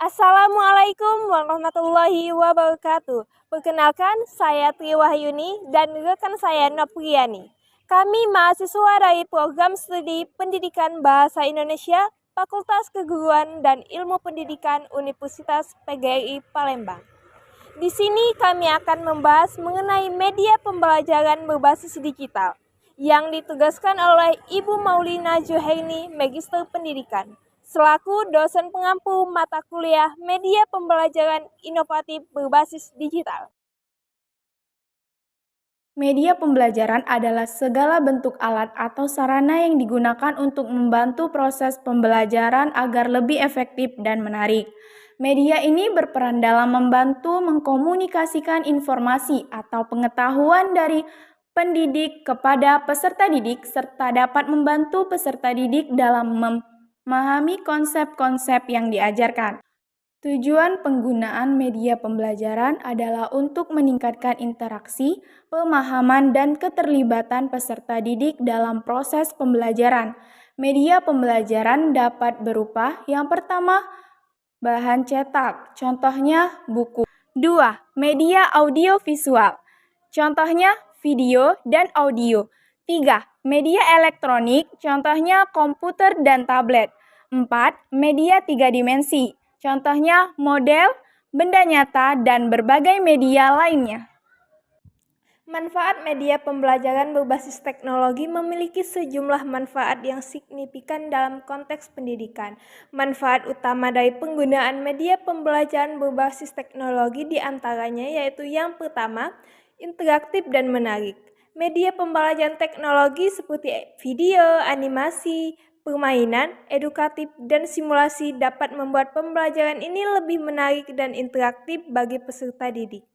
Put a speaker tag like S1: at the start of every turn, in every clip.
S1: Assalamualaikum warahmatullahi wabarakatuh. Perkenalkan, saya Tri Wahyuni dan rekan saya Nopriani. Kami mahasiswa dari program studi Pendidikan Bahasa Indonesia, Fakultas Keguruan dan Ilmu Pendidikan Universitas PGRI Palembang. Di sini kami akan membahas mengenai media pembelajaran berbasis digital yang ditugaskan oleh Ibu Maulina Juhaini, Magister Pendidikan, selaku dosen pengampu mata kuliah Media Pembelajaran Inovatif Berbasis Digital.
S2: Media pembelajaran adalah segala bentuk alat atau sarana yang digunakan untuk membantu proses pembelajaran agar lebih efektif dan menarik. Media ini berperan dalam membantu mengkomunikasikan informasi atau pengetahuan dari pendidik kepada peserta didik serta dapat membantu peserta didik dalam memahami konsep-konsep yang diajarkan. Tujuan penggunaan media pembelajaran adalah untuk meningkatkan interaksi, pemahaman, dan keterlibatan peserta didik dalam proses pembelajaran. Media pembelajaran dapat berupa yang pertama, bahan cetak, contohnya buku. 2. Media audiovisual, contohnya video dan audio. 3. Media elektronik, contohnya komputer dan tablet. 4. Media 3 dimensi, contohnya model, benda nyata, dan berbagai media lainnya.
S1: Manfaat media pembelajaran berbasis teknologi memiliki sejumlah manfaat yang signifikan dalam konteks pendidikan. Manfaat utama dari penggunaan media pembelajaran berbasis teknologi diantaranya yaitu yang pertama, interaktif dan menarik. Media pembelajaran teknologi seperti video, animasi, permainan, edukatif, dan simulasi dapat membuat pembelajaran ini lebih menarik dan interaktif bagi peserta didik.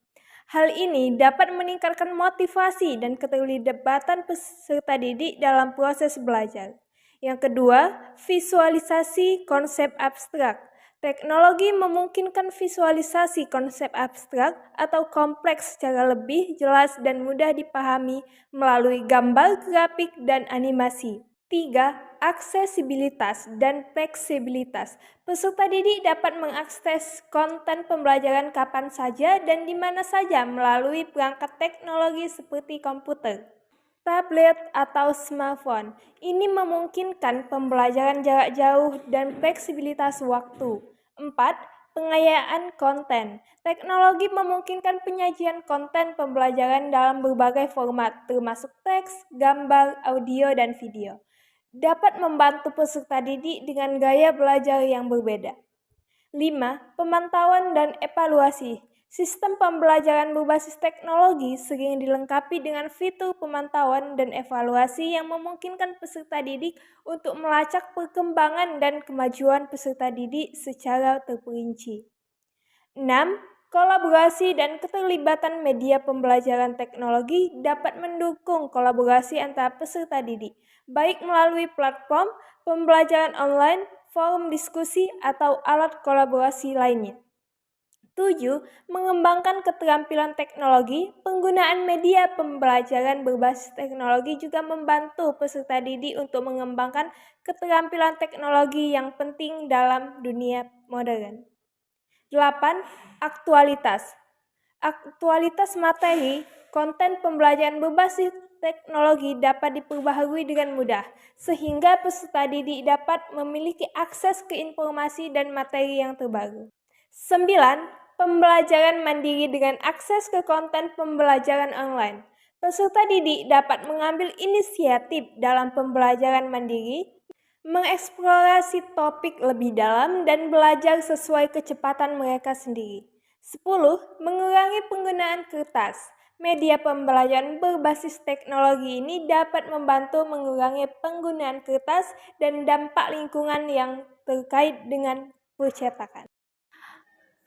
S1: Hal ini dapat meningkatkan motivasi dan keterlibatan peserta didik dalam proses belajar. Yang kedua, visualisasi konsep abstrak. Teknologi memungkinkan visualisasi konsep abstrak atau kompleks secara lebih jelas dan mudah dipahami melalui gambar, grafik, dan animasi. 3. Aksesibilitas dan fleksibilitas. Peserta didik dapat mengakses konten pembelajaran kapan saja dan di mana saja melalui perangkat teknologi seperti komputer, tablet, atau smartphone. Ini memungkinkan pembelajaran jarak jauh dan fleksibilitas waktu. 4. Pengayaan konten. Teknologi memungkinkan penyajian konten pembelajaran dalam berbagai format, termasuk teks, gambar, audio, dan video. Dapat membantu peserta didik dengan gaya belajar yang berbeda. 5. Pemantauan dan evaluasi. Sistem pembelajaran berbasis teknologi sering dilengkapi dengan fitur pemantauan dan evaluasi yang memungkinkan peserta didik untuk melacak perkembangan dan kemajuan peserta didik secara terperinci. 6. Kolaborasi dan keterlibatan media pembelajaran teknologi dapat mendukung kolaborasi antara peserta didik, baik melalui platform pembelajaran online, forum diskusi, atau alat kolaborasi lainnya. 7. Mengembangkan keterampilan teknologi. Penggunaan media pembelajaran berbasis teknologi juga membantu peserta didik untuk mengembangkan keterampilan teknologi yang penting dalam dunia modern. 8. Aktualitas. Aktualitas materi, konten pembelajaran berbasis teknologi dapat diperbaharui dengan mudah, sehingga peserta didik dapat memiliki akses ke informasi dan materi yang terbaru. 9. Pembelajaran mandiri dengan akses ke konten pembelajaran online. Peserta didik dapat mengambil inisiatif dalam pembelajaran mandiri, mengeksplorasi topik lebih dalam dan belajar sesuai kecepatan mereka sendiri. 10. Mengurangi penggunaan kertas. Media pembelajaran berbasis teknologi ini dapat membantu mengurangi penggunaan kertas dan dampak lingkungan yang terkait dengan percetakan.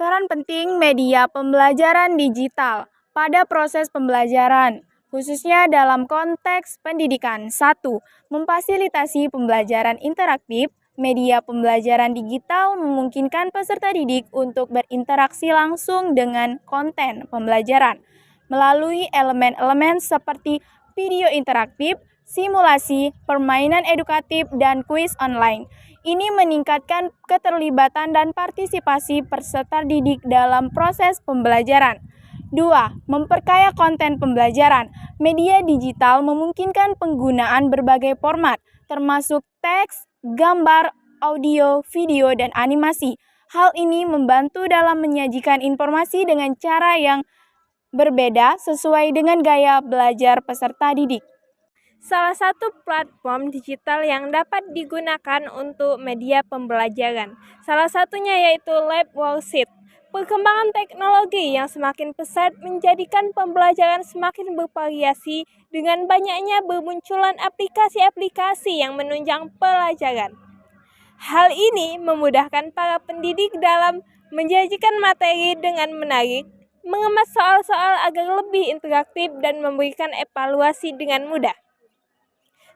S2: Peran penting media pembelajaran digital pada proses pembelajaran, khususnya dalam konteks pendidikan. 1. Memfasilitasi pembelajaran interaktif. Media pembelajaran digital memungkinkan peserta didik untuk berinteraksi langsung dengan konten pembelajaran melalui elemen-elemen seperti video interaktif, simulasi, permainan edukatif, dan kuis online. Ini meningkatkan keterlibatan dan partisipasi peserta didik dalam proses pembelajaran. 2. Memperkaya konten pembelajaran. Media digital memungkinkan penggunaan berbagai format, termasuk teks, gambar, audio, video, dan animasi. Hal ini membantu dalam menyajikan informasi dengan cara yang berbeda sesuai dengan gaya belajar peserta didik.
S1: Salah satu platform digital yang dapat digunakan untuk media pembelajaran, salah satunya yaitu Lab Worksheet. Perkembangan teknologi yang semakin pesat menjadikan pembelajaran semakin bervariasi dengan banyaknya bermunculan aplikasi-aplikasi yang menunjang pelajaran. Hal ini memudahkan para pendidik dalam menyajikan materi dengan menarik, mengemas soal-soal agar lebih interaktif dan memberikan evaluasi dengan mudah.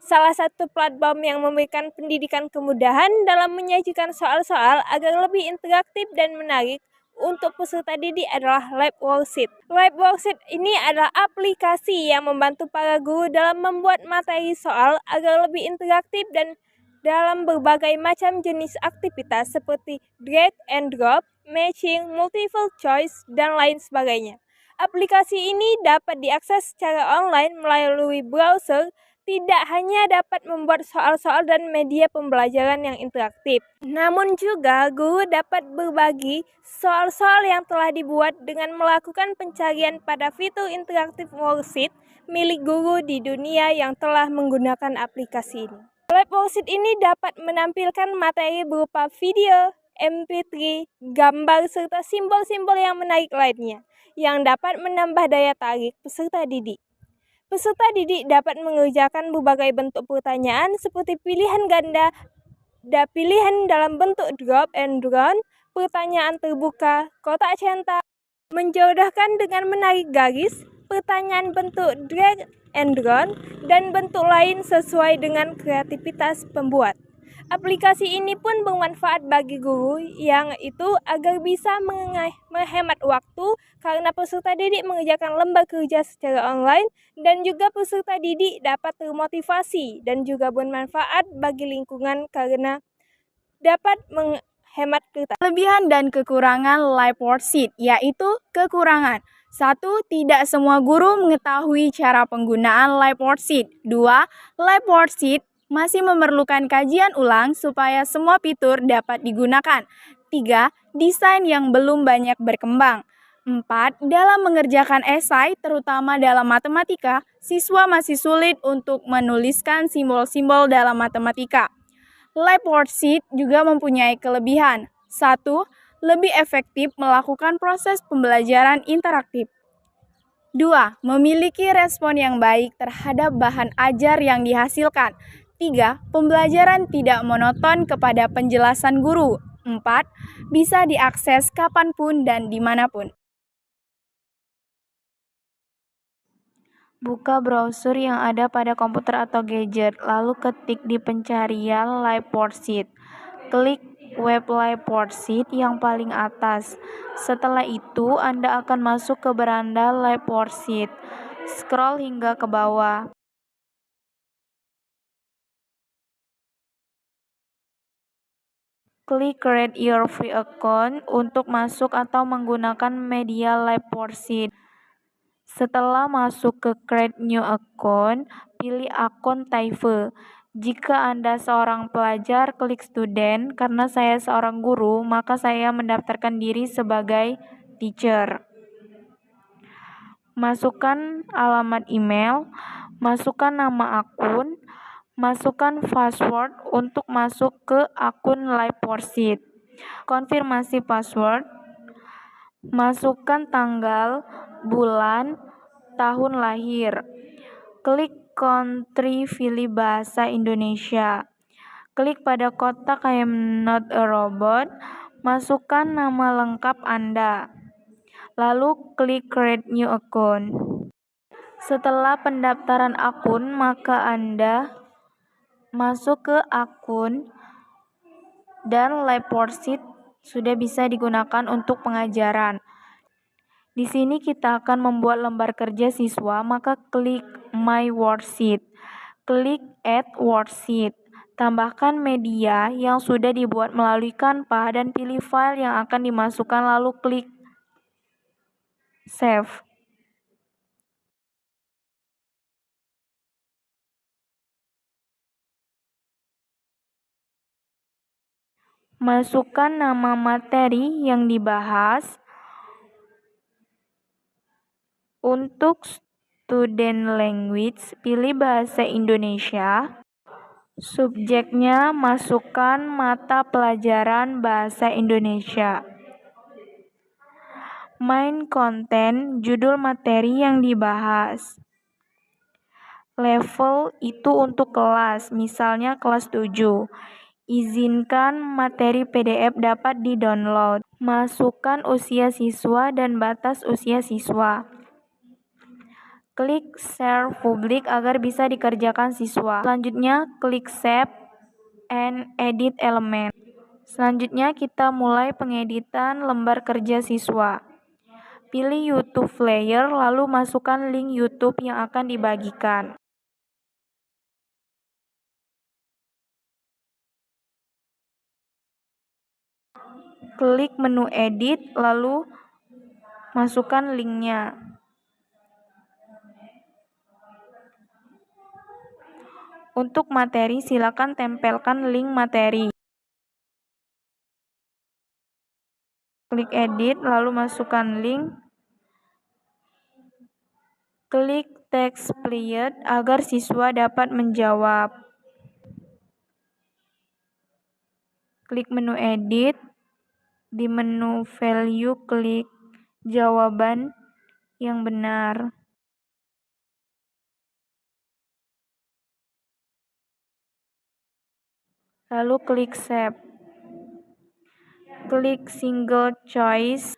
S1: Salah satu platform yang memberikan pendidikan kemudahan dalam menyajikan soal-soal agar lebih interaktif dan menarik untuk peserta didik adalah Lab Worksheet. Lab Worksheet ini adalah aplikasi yang membantu para guru dalam membuat materi soal agar lebih interaktif dan dalam berbagai macam jenis aktivitas seperti drag and drop, matching, multiple choice, dan lain sebagainya. Aplikasi ini dapat diakses secara online melalui browser, tidak hanya dapat membuat soal-soal dan media pembelajaran yang interaktif, namun juga guru dapat berbagi soal-soal yang telah dibuat dengan melakukan pencarian pada fitur interaktif worksheet milik guru di dunia yang telah menggunakan aplikasi ini. Lab Worksheet ini dapat menampilkan materi berupa video, MP3, gambar, serta simbol-simbol yang menarik lainnya, yang dapat menambah daya tarik peserta didik. Peserta didik dapat mengerjakan berbagai bentuk pertanyaan seperti pilihan ganda, pilihan dalam bentuk drop and drone, pertanyaan terbuka, kotak centang, menjodahkan dengan menarik garis, pertanyaan bentuk drag and drop, dan bentuk lain sesuai dengan kreativitas pembuat. Aplikasi ini pun bermanfaat bagi guru yang itu agar bisa menghemat waktu karena peserta didik mengerjakan lembar kerja secara online dan juga peserta didik dapat termotivasi dan juga bermanfaat bagi lingkungan karena dapat menghemat kertas.
S2: Kelebihan dan kekurangan Lab Worksheet, yaitu kekurangan. 1. Tidak semua guru mengetahui cara penggunaan Lab Worksheet. 2. Lab Worksheet masih memerlukan kajian ulang supaya semua fitur dapat digunakan. 3. Desain yang belum banyak berkembang. 4. Dalam mengerjakan esai, terutama dalam matematika, siswa masih sulit untuk menuliskan simbol-simbol dalam matematika. Lab Worksheet juga mempunyai kelebihan. 1. Lebih efektif melakukan proses pembelajaran interaktif. 2. Memiliki respon yang baik terhadap bahan ajar yang dihasilkan. 3. Pembelajaran tidak monoton kepada penjelasan guru. 4. Bisa diakses kapanpun dan dimanapun. Buka browser yang ada pada komputer atau gadget, lalu ketik di pencarian Lab Worksheet. Klik web Lab Worksheet yang paling atas. Setelah itu, Anda akan masuk ke beranda Lab Worksheet. Scroll hingga ke bawah. Klik Create Your Free Account untuk masuk atau menggunakan media Lab Worksheet. Setelah masuk ke Create New Account, pilih akun Type. Jika Anda seorang pelajar, klik Student. Karena saya seorang guru, maka saya mendaftarkan diri sebagai teacher. Masukkan alamat email, masukkan nama akun, masukkan password untuk masuk ke akun Lab Worksheet. Konfirmasi password, masukkan tanggal, bulan, tahun lahir. Klik country, pilih bahasa Indonesia. Klik pada kotak I am not a robot, masukkan nama lengkap Anda. Lalu klik Create New Account. Setelah pendaftaran akun, maka Anda masuk ke akun dan Lab Worksheet sudah bisa digunakan untuk pengajaran. Di sini kita akan membuat lembar kerja siswa, maka klik My Worksheet. Klik Add Worksheet. Tambahkan media yang sudah dibuat melalui Canva dan pilih file yang akan dimasukkan lalu klik Save. Masukkan nama materi yang dibahas. Untuk student language, pilih bahasa Indonesia. Subjeknya masukkan mata pelajaran bahasa Indonesia. Main konten, judul materi yang dibahas. Level itu untuk kelas, misalnya kelas 7. Izinkan materi PDF dapat di-download. Masukkan usia siswa dan batas usia siswa. Klik share publik agar bisa dikerjakan siswa. Selanjutnya, klik save and edit elemen. Selanjutnya, kita mulai pengeditan lembar kerja siswa. Pilih YouTube player, lalu masukkan link YouTube yang akan dibagikan. Klik menu edit, lalu masukkan linknya. Untuk materi, silakan tempelkan link materi. Klik edit, lalu masukkan link. Klik text field agar siswa dapat menjawab. Klik menu edit. Di menu value, klik jawaban yang benar. Lalu klik save. Klik single choice.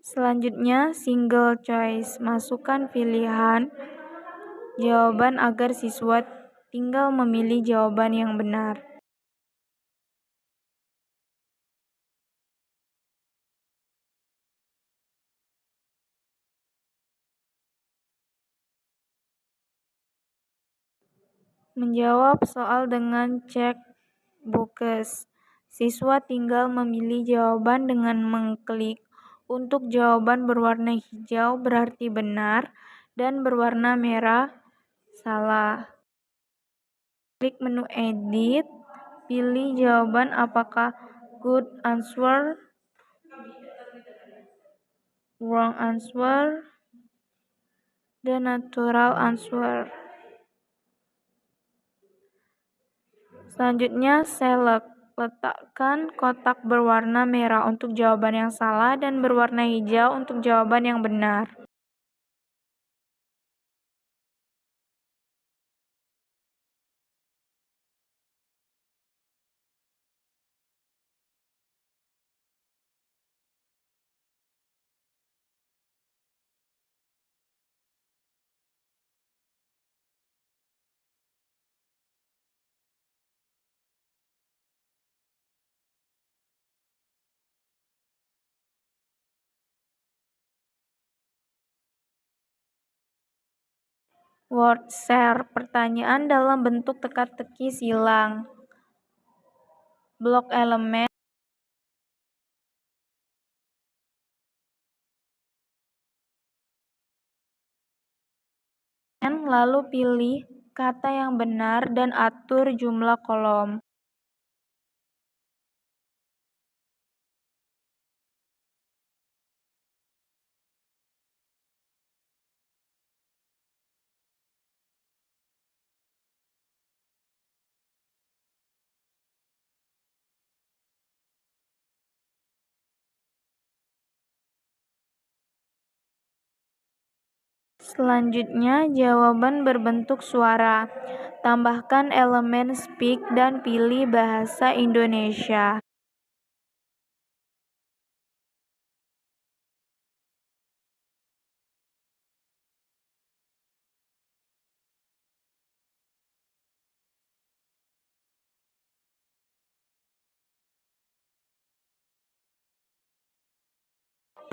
S2: Selanjutnya single choice. Masukkan pilihan jawaban agar siswa tinggal memilih jawaban yang benar. Menjawab soal dengan cek box. Siswa tinggal memilih jawaban dengan mengklik. Untuk jawaban berwarna hijau berarti benar dan berwarna merah salah. Klik menu edit, pilih jawaban apakah good answer, wrong answer, dan natural answer. Selanjutnya, select. Letakkan kotak berwarna merah untuk jawaban yang salah dan berwarna hijau untuk jawaban yang benar. Word share, pertanyaan dalam bentuk teka-teki silang. Blok elemen. Lalu pilih kata yang benar dan atur jumlah kolom. Selanjutnya, jawaban berbentuk suara. Tambahkan elemen speak dan pilih bahasa Indonesia.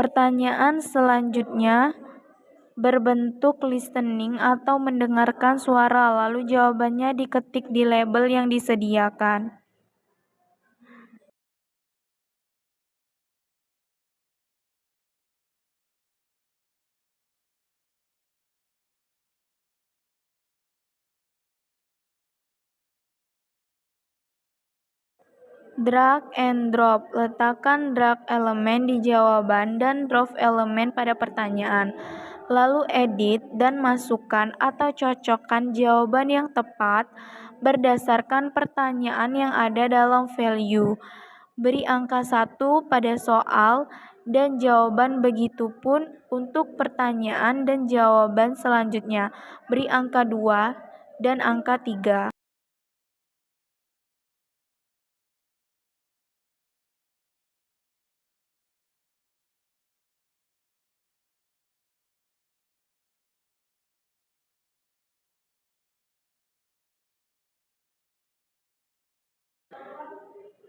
S2: Pertanyaan selanjutnya, berbentuk listening atau mendengarkan suara, lalu jawabannya diketik di label yang disediakan. Drag and drop. Letakkan drag elemen di jawaban dan drop elemen pada pertanyaan. Lalu edit dan masukkan atau cocokkan jawaban yang tepat berdasarkan pertanyaan yang ada dalam value. Beri angka 1 pada soal dan jawaban, begitupun untuk pertanyaan dan jawaban selanjutnya. Beri angka 2 dan angka 3.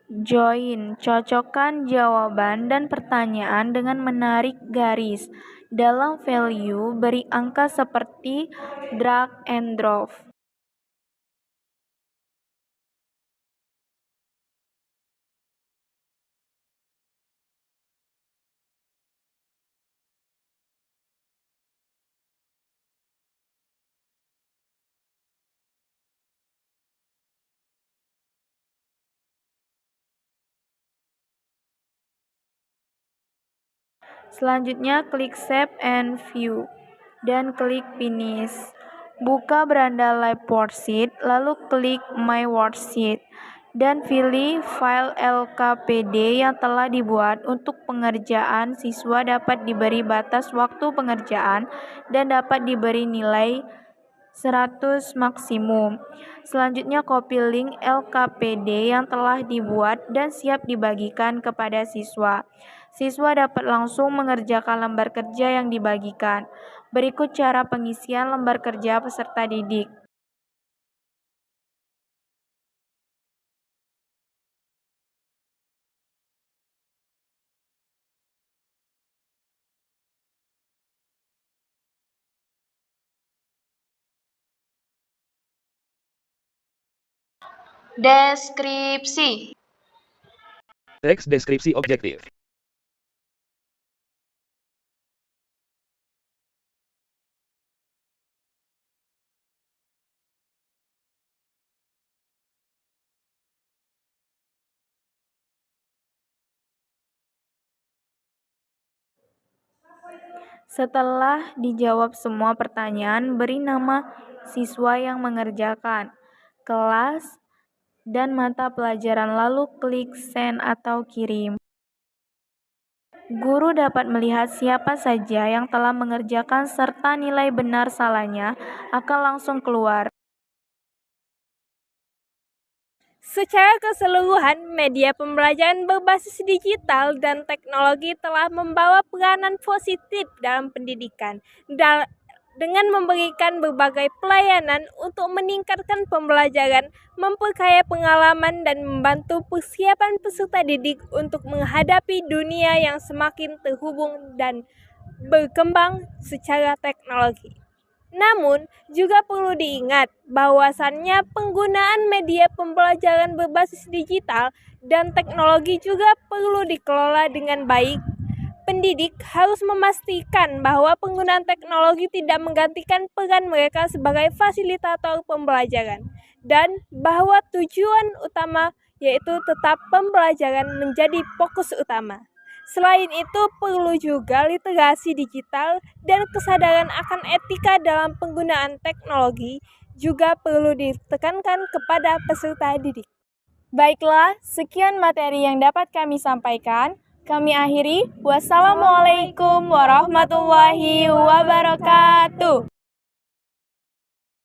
S2: Join, cocokkan jawaban dan pertanyaan dengan menarik garis. Dalam value, beri angka seperti drag and drop. Selanjutnya, klik Save and View, dan klik Finish. Buka beranda Live Worksheet, lalu klik My Worksheet, dan pilih file LKPD yang telah dibuat. Untuk pengerjaan, siswa dapat diberi batas waktu pengerjaan dan dapat diberi nilai 100 maksimum. Selanjutnya, copy link LKPD yang telah dibuat dan siap dibagikan kepada siswa. Siswa dapat langsung mengerjakan lembar kerja yang dibagikan. Berikut cara pengisian lembar kerja peserta didik.
S3: Deskripsi.
S4: Teks deskripsi objektif.
S2: Setelah dijawab semua pertanyaan, beri nama siswa yang mengerjakan, kelas, dan mata pelajaran, lalu klik send atau kirim. Guru dapat melihat siapa saja yang telah mengerjakan serta nilai benar salahnya akan langsung keluar.
S1: Secara keseluruhan, media pembelajaran berbasis digital dan teknologi telah membawa peranan positif dalam pendidikan dengan memberikan berbagai pelayanan untuk meningkatkan pembelajaran, memperkaya pengalaman, dan membantu persiapan peserta didik untuk menghadapi dunia yang semakin terhubung dan berkembang secara teknologi. Namun, juga perlu diingat bahwasannya penggunaan media pembelajaran berbasis digital dan teknologi juga perlu dikelola dengan baik. Pendidik harus memastikan bahwa penggunaan teknologi tidak menggantikan peran mereka sebagai fasilitator pembelajaran, dan bahwa tujuan utama yaitu tetap pembelajaran menjadi fokus utama. Selain itu, perlu juga literasi digital dan kesadaran akan etika dalam penggunaan teknologi juga perlu ditekankan kepada peserta didik.
S2: Baiklah, sekian materi yang dapat kami sampaikan. Kami akhiri. Wassalamualaikum warahmatullahi wabarakatuh.